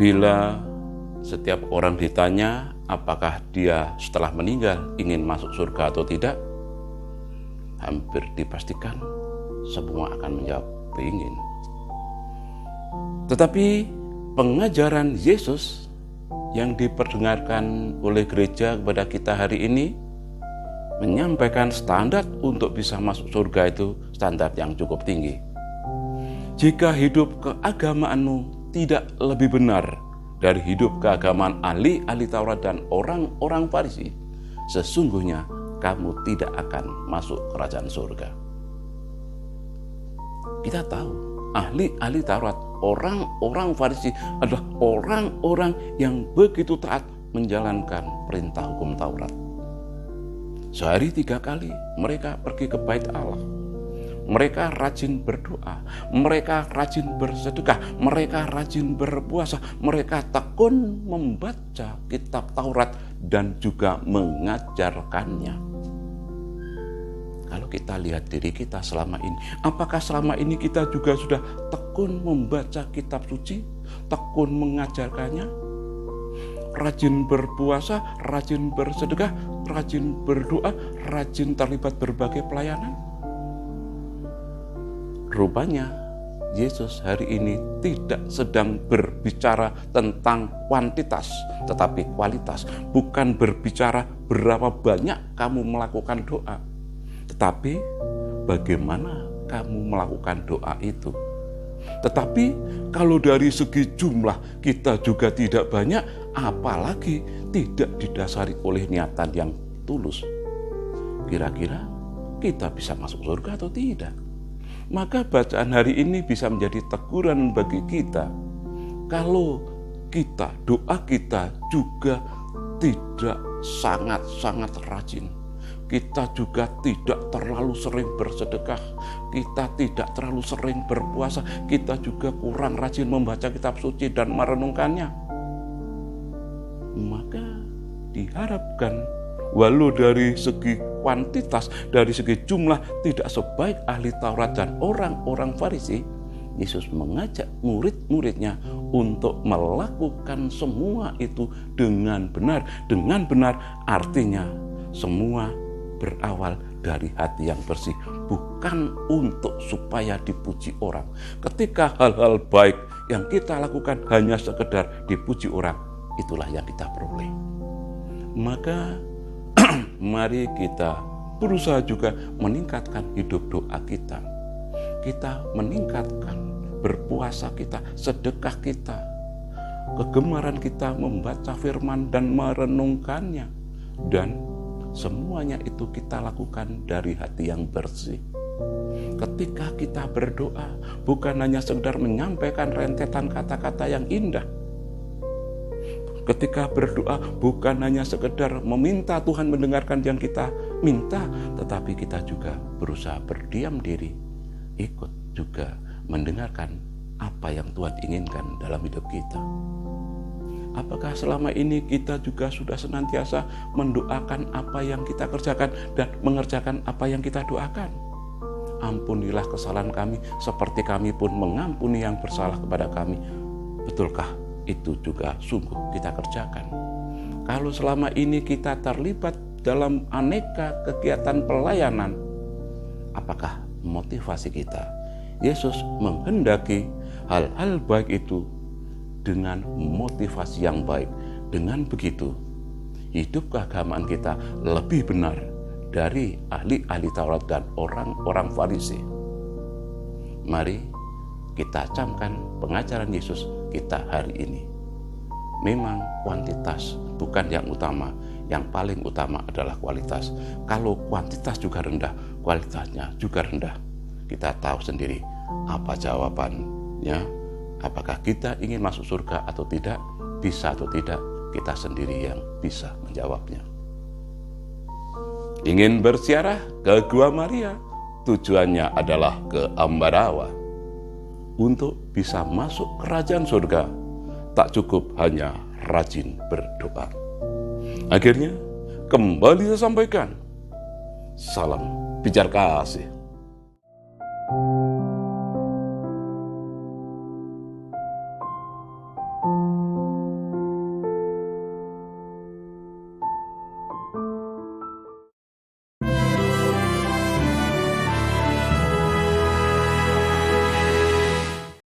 Bila setiap orang ditanya apakah dia setelah meninggal ingin masuk surga atau tidak, hampir dipastikan semua akan menjawab ingin. Tetapi pengajaran Yesus yang diperdengarkan oleh gereja kepada kita hari ini menyampaikan standar untuk bisa masuk surga itu standar yang cukup tinggi. Jika hidup keagamaanmu tidak lebih benar dari hidup keagamaan ahli-ahli Taurat dan orang-orang Farisi, sesungguhnya kamu tidak akan masuk kerajaan surga. Kita tahu ahli-ahli Taurat, orang-orang Farisi adalah orang-orang yang begitu taat menjalankan perintah hukum Taurat. Sehari 3 kali mereka pergi ke bait Allah. Mereka rajin berdoa, mereka rajin bersedekah, mereka rajin berpuasa, mereka tekun membaca kitab Taurat dan juga mengajarkannya. Kalau kita lihat diri kita selama ini, apakah selama ini kita juga sudah tekun membaca kitab suci, tekun mengajarkannya, rajin berpuasa, rajin bersedekah, rajin berdoa, rajin terlibat berbagai pelayanan? Rupanya Yesus hari ini tidak sedang berbicara tentang kuantitas, tetapi kualitas. Bukan berbicara berapa banyak kamu melakukan doa, tetapi bagaimana kamu melakukan doa itu. Tetapi kalau dari segi jumlah kita juga tidak banyak, apalagi tidak didasari oleh niatan yang tulus. Kira-kira kita bisa masuk surga atau tidak? Maka bacaan hari ini bisa menjadi teguran bagi kita. Kalau kita, doa kita juga tidak sangat-sangat rajin. Kita juga tidak terlalu sering bersedekah. Kita tidak terlalu sering berpuasa. Kita juga kurang rajin membaca kitab suci dan merenungkannya. Maka diharapkan walau dari segi kuantitas, dari segi jumlah tidak sebaik ahli Taurat dan orang-orang Farisi, Yesus mengajak murid-muridnya untuk melakukan semua itu dengan benar. Dengan benar artinya semua berawal dari hati yang bersih, bukan untuk supaya dipuji orang. Ketika hal-hal baik yang kita lakukan hanya sekedar dipuji orang, itulah yang kita peroleh. Maka mari kita berusaha juga meningkatkan hidup doa kita. Kita meningkatkan berpuasa kita, sedekah kita, kegemaran kita membaca firman dan merenungkannya. Dan semuanya itu kita lakukan dari hati yang bersih. Ketika kita berdoa, bukan hanya sekedar menyampaikan rentetan kata-kata yang indah. Ketika berdoa bukan hanya sekedar meminta Tuhan mendengarkan yang kita minta, tetapi kita juga berusaha berdiam diri, ikut juga mendengarkan apa yang Tuhan inginkan dalam hidup kita. Apakah selama ini kita juga sudah senantiasa mendoakan apa yang kita kerjakan dan mengerjakan apa yang kita doakan? Ampunilah kesalahan kami seperti kami pun mengampuni yang bersalah kepada kami. Betulkah itu juga sungguh kita kerjakan? Kalau selama ini kita terlibat dalam aneka kegiatan pelayanan, apakah motivasi kita? Yesus menghendaki hal-hal baik itu dengan motivasi yang baik. Dengan begitu, hidup keagamaan kita lebih benar dari ahli-ahli Taurat dan orang-orang Farisi. Mari kita camkan pengajaran Yesus kita hari ini. Memang kuantitas bukan yang utama, yang paling utama adalah kualitas. Kalau kuantitas juga rendah, kualitasnya juga rendah. Kita tahu sendiri apa jawabannya. Apakah kita ingin masuk surga atau tidak, bisa atau tidak, kita sendiri yang bisa menjawabnya. Ingin berziarah ke Gua Maria, tujuannya adalah ke Ambarawa. Untuk bisa masuk kerajaan surga, tak cukup hanya rajin berdoa. Akhirnya, kembali saya sampaikan, salam pijar kasih.